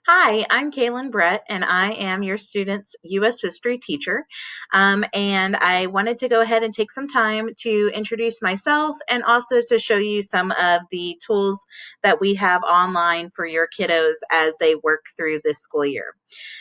Hi, I'm Kaylin Brett, and I am your student's U.S. history teacher. And I wanted to go ahead and take some time to introduce myself and also to show you some of the tools that we have online for your kiddos as they work through this school year.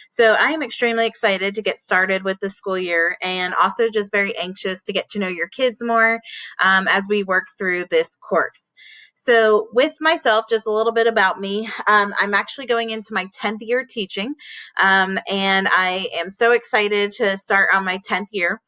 So I am extremely excited to get started with the school year and also just very anxious to get to know your kids more as we work through this course. So, with myself, just a little bit about me. I'm actually going into my 10th year teaching, and I am so excited to start on my 10th year.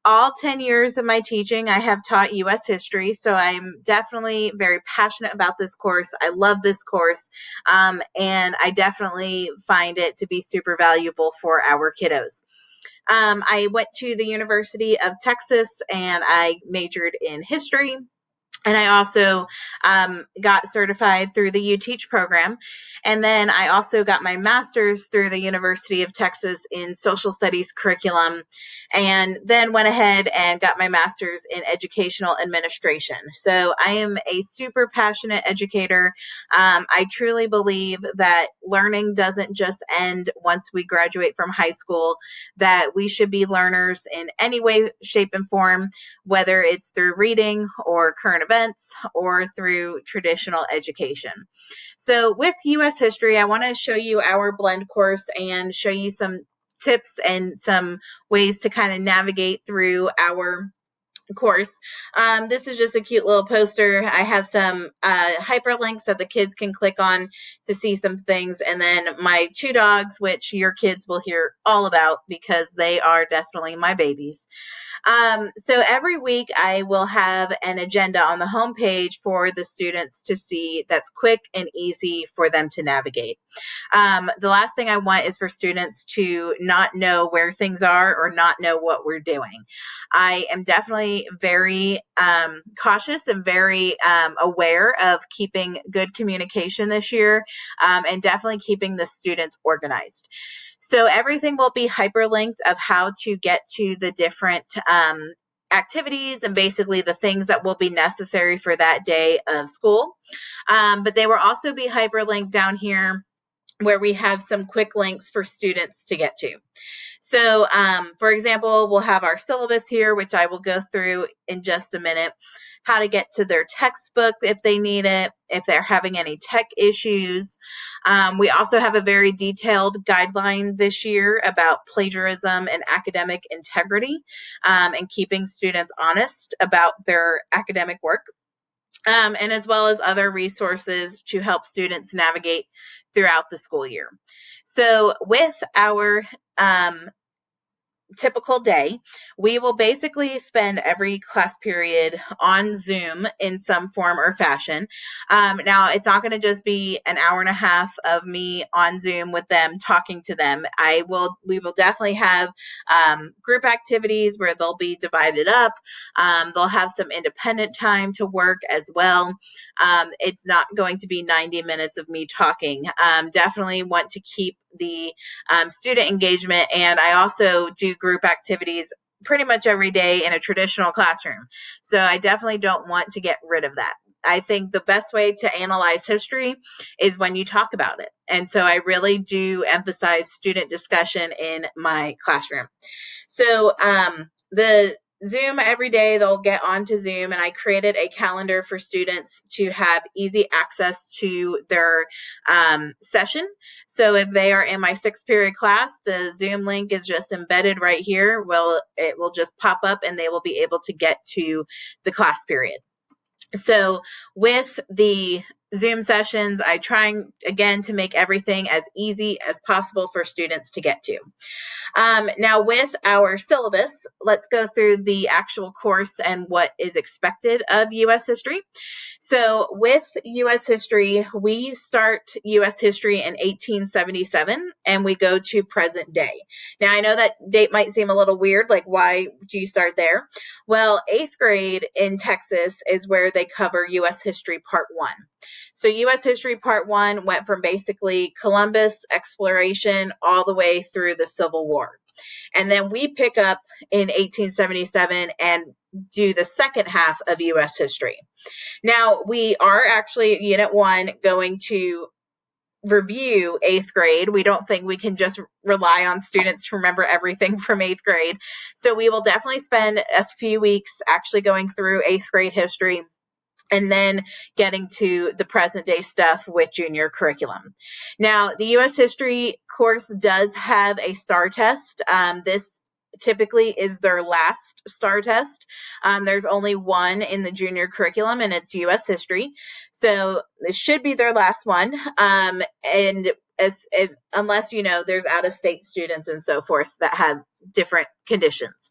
All 10 years of my teaching, I have taught U.S. history, so I'm definitely very passionate about this course. I love this course, and I definitely find it to be super valuable for our kiddos. I went to the University of Texas and I majored in history. And I also got certified through the U Teach program. And then I also got my master's through the University of Texas in social studies curriculum. And then went ahead and got my master's in educational administration. So I am a super passionate educator. I truly believe that learning doesn't just end once we graduate from high school, that we should be learners in any way, shape, and form, whether it's through reading or current events or through traditional education. So, with US history, I want to show you our blend course and show you some tips and some ways to kind of navigate through our course. This is just a cute little poster. I have some hyperlinks that the kids can click on to see some things, and then my two dogs, which your kids will hear all about because they are definitely my babies. So every week I will have an agenda on the homepage for the students to see that's quick and easy for them to navigate. The last thing I want is for students to not know where things are or not know what we're doing. I am definitely very cautious and very aware of keeping good communication this year, and definitely keeping the students organized. So everything will be hyperlinked of how to get to the different activities and basically the things that will be necessary for that day of school. But they will also be hyperlinked down here where we have some quick links for students to get to. So, for example, we'll have our syllabus here, which I will go through in just a minute, how to get to their textbook if they need it, if they're having any tech issues. We also have a very detailed guideline this year about plagiarism and academic integrity, and keeping students honest about their academic work. And as well as other resources to help students navigate throughout the school year. So, with our typical day, we will basically spend every class period on Zoom in some form or fashion. Now, it's not going to just be an hour and a half of me on Zoom with them talking to them. We will definitely have group activities where they'll be divided up. They'll have some independent time to work as well. It's not going to be 90 minutes of me talking. Definitely want to keep the student engagement, and I also do group activities pretty much every day in a traditional classroom. So I definitely don't want to get rid of that. I think the best way to analyze history is when you talk about it. And so I really do emphasize student discussion in my classroom. So the Zoom every day, they'll get onto Zoom, and I created a calendar for students to have easy access to their session. So if they are in my 6th period class, the Zoom link is just embedded right here. Well, it will just pop up and they will be able to get to the class period. So with the Zoom sessions, I try again to make everything as easy as possible for students to get to. Now, with our syllabus, let's go through the actual course and what is expected of U.S. history. So, with U.S. history, we start U.S. history in 1877 and we go to present day. Now, I know that date might seem a little weird, like, why do you start there? Well, 8th grade in Texas is where they cover U.S. history part 1. So, U.S. history part 1 went from basically Columbus exploration all the way through the Civil War. And then we pick up in 1877 and do the second half of U.S. history. Now, we are actually, Unit 1, going to review 8th grade. We don't think we can just rely on students to remember everything from 8th grade. So we will definitely spend a few weeks actually going through 8th grade history and then getting to the present day stuff with junior curriculum. Now, the U.S. history course does have a STAR test. This typically is their last STAR test. There's only one in the junior curriculum, and it's U.S. history. So this should be their last one. And unless, there's out-of-state students and so forth that have different conditions.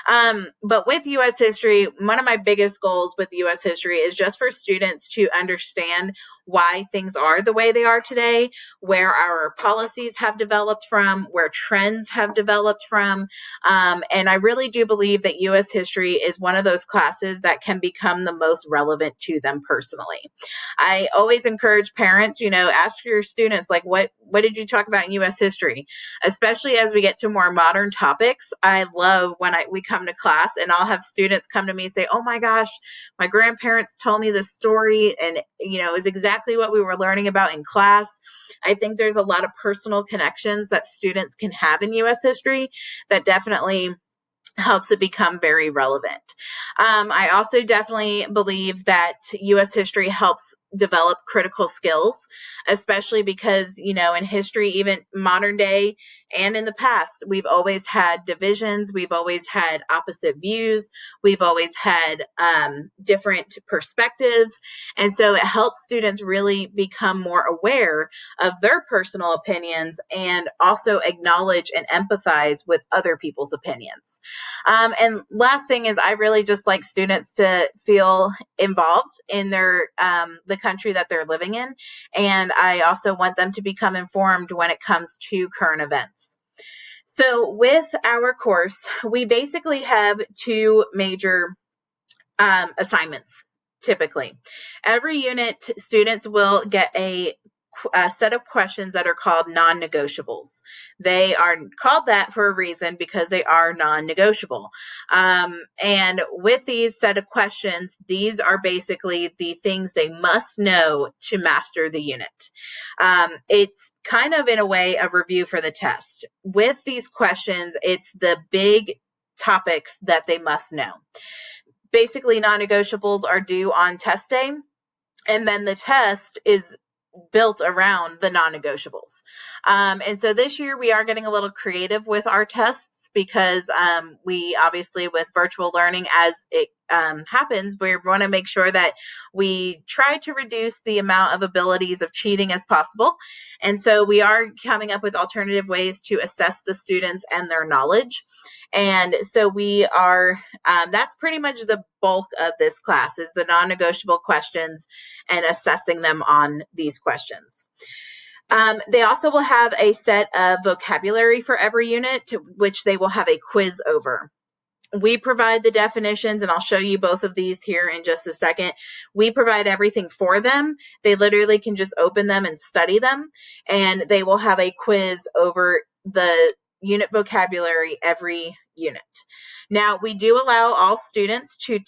But with U.S. history, one of my biggest goals with U.S. history is just for students to understand why things are the way they are today, where our policies have developed from, where trends have developed from. And I really do believe that U.S. history is one of those classes that can become the most relevant to them personally. I always encourage parents, ask your students, like, what did you talk about in U.S. history? Especially as we get to more modern topics. I love when we come to class and I'll have students come to me and say, oh my gosh, my grandparents told me this story and, is exactly what we were learning about in class. I think there's a lot of personal connections that students can have in U.S. history that definitely helps it become very relevant. I also definitely believe that U.S. history helps develop critical skills, especially because, in history, even modern day and in the past, we've always had divisions, we've always had opposite views, we've always had different perspectives. And so it helps students really become more aware of their personal opinions and also acknowledge and empathize with other people's opinions. And last thing is, I really just like students to feel involved in the country that they're living in. And I also want them to become informed when it comes to current events. So with our course, we basically have two major assignments. Typically, every unit, students will get a set of questions that are called non-negotiables. They are called that for a reason because they are non-negotiable. And with these set of questions, these are basically the things they must know to master the unit. It's kind of in a way a review for the test. With these questions, it's the big topics that they must know. Basically, non-negotiables are due on test day, and then the test is built around the non-negotiables. And so this year we are getting a little creative with our tests because we obviously, with virtual learning as it happens, we want to make sure that we try to reduce the amount of abilities of cheating as possible. And so we are coming up with alternative ways to assess the students and their knowledge. And so we are, that's pretty much the bulk of this class, is the non-negotiable questions and assessing them on these questions. They also will have a set of vocabulary for every unit, which they will have a quiz over. We provide the definitions, and I'll show you both of these here in just a second. We provide everything for them. They literally can just open them and study them, and they will have a quiz over the unit vocabulary every unit. Now, we do allow all students to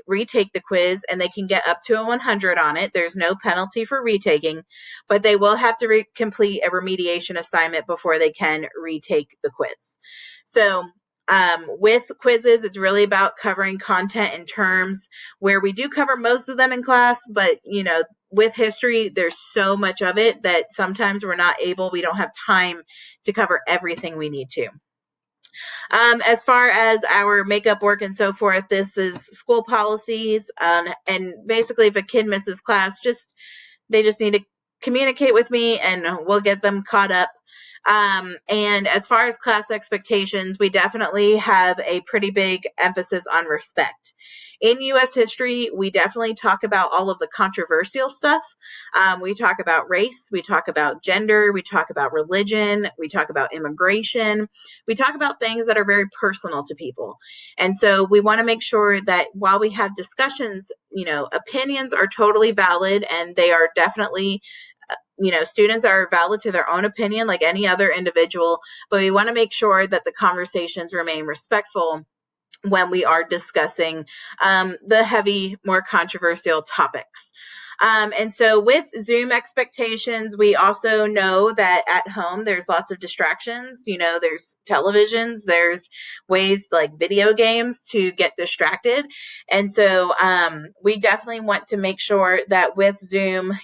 retake the quiz, and they can get up to a 100 on it. There's no penalty for retaking, but they will have to complete a remediation assignment before they can retake the quiz. So with quizzes, it's really about covering content and terms, where we do cover most of them in class, but with history, there's so much of it that sometimes we don't have time to cover everything we need to. As far as our makeup work and so forth, this is school policies, and basically if a kid misses class, they just need to communicate with me and we'll get them caught up. And as far as class expectations, we definitely have a pretty big emphasis on respect. In U.S. history, we definitely talk about all of the controversial stuff. We talk about race, we talk about gender, we talk about religion, we talk about immigration, we talk about things that are very personal to people. And so we want to make sure that while we have discussions, opinions are totally valid, and they are definitely students are valid to their own opinion like any other individual, but we want to make sure that the conversations remain respectful when we are discussing the heavy, more controversial topics. And so with Zoom expectations, we also know that at home there's lots of distractions. There's televisions, there's ways like video games to get distracted. And so we definitely want to make sure that with Zoom,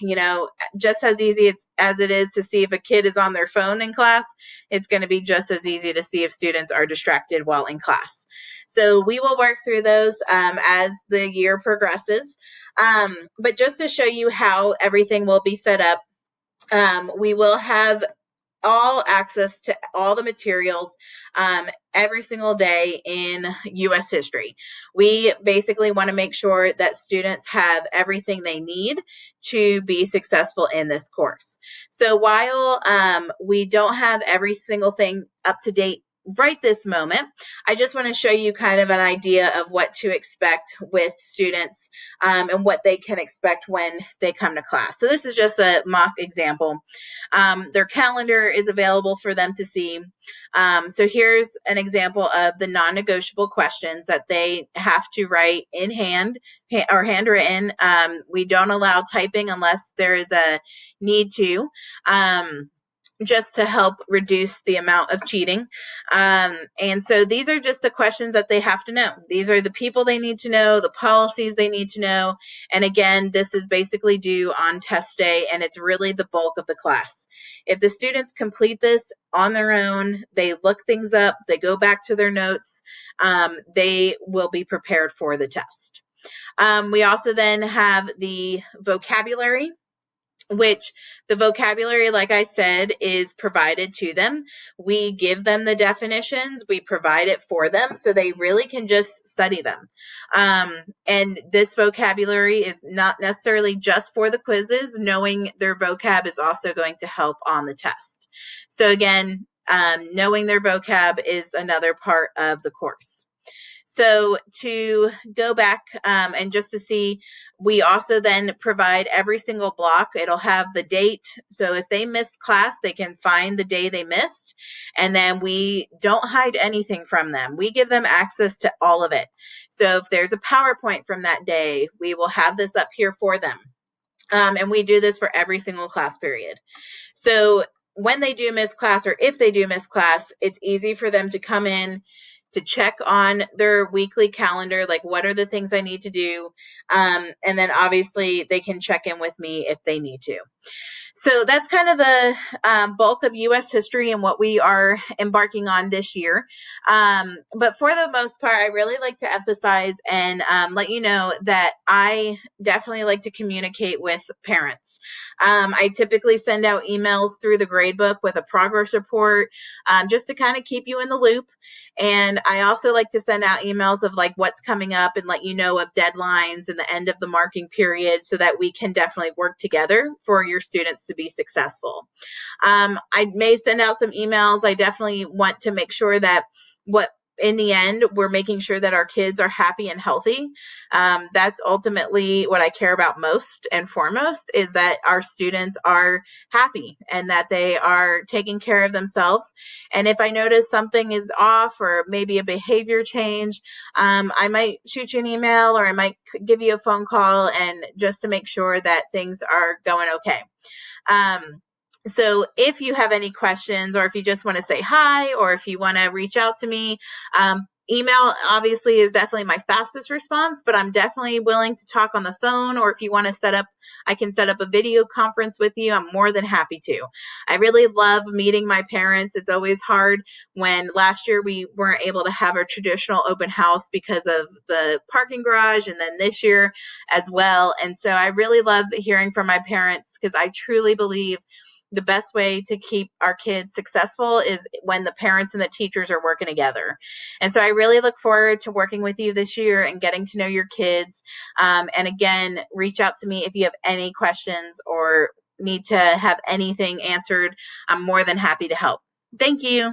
just as easy as it is to see if a kid is on their phone in class, it's going to be just as easy to see if students are distracted while in class. So we will work through those as the year progresses. But just to show you how everything will be set up, we will have all access to all the materials every single day in U.S. history. We basically want to make sure that students have everything they need to be successful in this course. So while we don't have every single thing up to date right this moment, I just want to show you kind of an idea of what to expect with students and what they can expect when they come to class. So this is just a mock example. Their calendar is available for them to see. So here's an example of the non-negotiable questions that they have to write in hand or handwritten. We don't allow typing unless there is a need to. Just to help reduce the amount of cheating. And so these are just the questions that they have to know. These are the people they need to know, the policies they need to know. And again, this is basically due on test day, and it's really the bulk of the class. If the students complete this on their own, they look things up, they go back to their notes, they will be prepared for the test. We also then have the vocabulary, which the vocabulary, like I said, is provided to them. We give them the definitions, we provide it for them, so they really can just study them. And this vocabulary is not necessarily just for the quizzes. Knowing their vocab is also going to help on the test. So again, knowing their vocab is another part of the course. So to go back and just to see, we also then provide every single block. It'll have the date. So if they missed class, they can find the day they missed. And then we don't hide anything from them. We give them access to all of it. So if there's a PowerPoint from that day, we will have this up here for them. And we do this for every single class period. So when they do miss class, or if they do miss class, it's easy for them to come in to check on their weekly calendar, like what are the things I need to do, and then obviously they can check in with me if they need to. So that's kind of the bulk of U.S. history and what we are embarking on this year. But for the most part, I really like to emphasize and let you know that I definitely like to communicate with parents. I typically send out emails through the gradebook with a progress report just to kind of keep you in the loop. And I also like to send out emails of like what's coming up and let you know of deadlines and the end of the marking period so that we can definitely work together for your students to be successful. I may send out some emails. I definitely want to make sure that in the end, we're making sure that our kids are happy and healthy. That's ultimately what I care about most and foremost, is that our students are happy and that they are taking care of themselves. And if I notice something is off or maybe a behavior change, I might shoot you an email or I might give you a phone call, and just to make sure that things are going okay. So if you have any questions, or if you just want to say hi, or if you want to reach out to me, email obviously is definitely my fastest response, but I'm definitely willing to talk on the phone, or if you want to I can set up a video conference with you. I'm more than happy to. I really love meeting my parents. It's always hard when last year we weren't able to have a traditional open house because of the parking garage, and then this year as well. And so I really love hearing from my parents, because I truly believe the best way to keep our kids successful is when the parents and the teachers are working together. And so I really look forward to working with you this year and getting to know your kids. And again, reach out to me if you have any questions or need to have anything answered. I'm more than happy to help. Thank you.